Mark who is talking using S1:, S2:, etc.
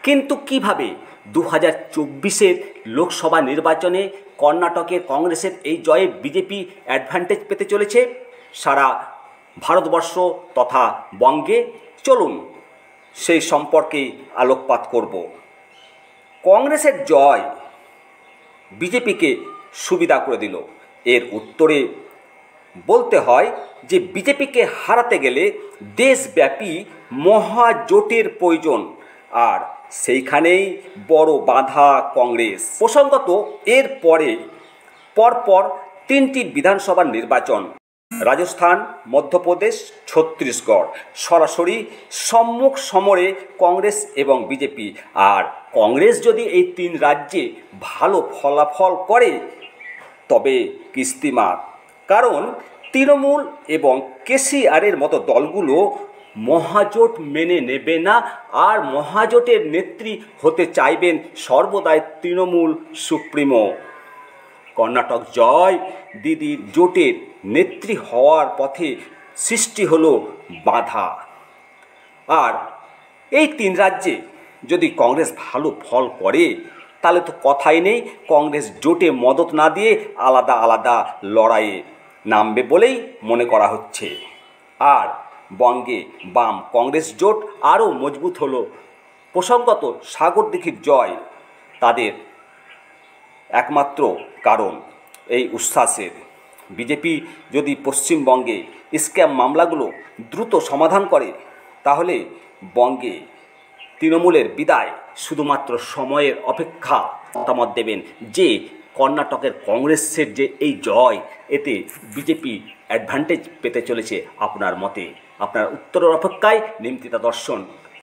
S1: কিন্তু কিভাবে 2024-এর লোকসভা নির্বাচনে কর্ণাটকের কংগ্রেসের এই জয়ে বিজেপি অ্যাডভান্টেজ পেতে চলেছে সারা ভারতবর্ষ তথা বঙ্গে, চলুন সেই সম্পর্কে আলোকপাত করব। কংগ্রেসের জয় বিজেপিকে সুবিধা করে দিল। এর উত্তরে বলতে হয় যে বিজেপিকে হারাতে গেলে দেশব্যাপী মহাজোটের প্রয়োজন, আর সেইখানেই বড় বাধা কংগ্রেস। প্রসঙ্গত এর পরপর তিনটি বিধানসভার নির্বাচন, রাজস্থান, মধ্যপ্রদেশ, ছত্তিশগড়, সরাসরি সম্মুখ সমরে কংগ্রেস এবং বিজেপি। আর কংগ্রেস যদি এই তিন রাজ্যে ভালো ফলাফল করে তবে কিস্তিমাত, কারণ তৃণমূল এবং কেসিআরের মতো দলগুলো মহাজোট মেনে নেবে না, আর মহাজোটের নেত্রী হতে চাইবেন সর্বদাই তৃণমূল সুপ্রিমো। কর্ণাটক জয় দিদির জোটের নেত্রী হওয়ার পথে সৃষ্টি হলো বাধা। আর এই তিন রাজ্যে যদি কংগ্রেস ভালো ফল করে তাহলে তো কথাই নেই, কংগ্রেস জোটে মদত না দিয়ে আলাদা আলাদা লড়াইয়ে নামবে বলেই মনে করা হচ্ছে। আর বঙ্গে বাম কংগ্রেস জোট আরও মজবুত হলো। প্রসঙ্গত সাগরদিঘির জয় তাদের একমাত্র কারণ এই উচ্ছ্বাসের। বিজেপি যদি পশ্চিমবঙ্গে স্ক্যাম মামলাগুলো দ্রুত সমাধান করে তাহলে বঙ্গে তৃণমূলের বিদায় শুধুমাত্র সময়ের অপেক্ষা। মতামত দেবেন যে কর্ণাটকের কংগ্রেসের যে এই জয়, এতে বিজেপি অ্যাডভান্টেজ পেতে চলেছে আপনার মতে। আপনার উত্তরের অপেক্ষায় নিমতিতা দর্শন।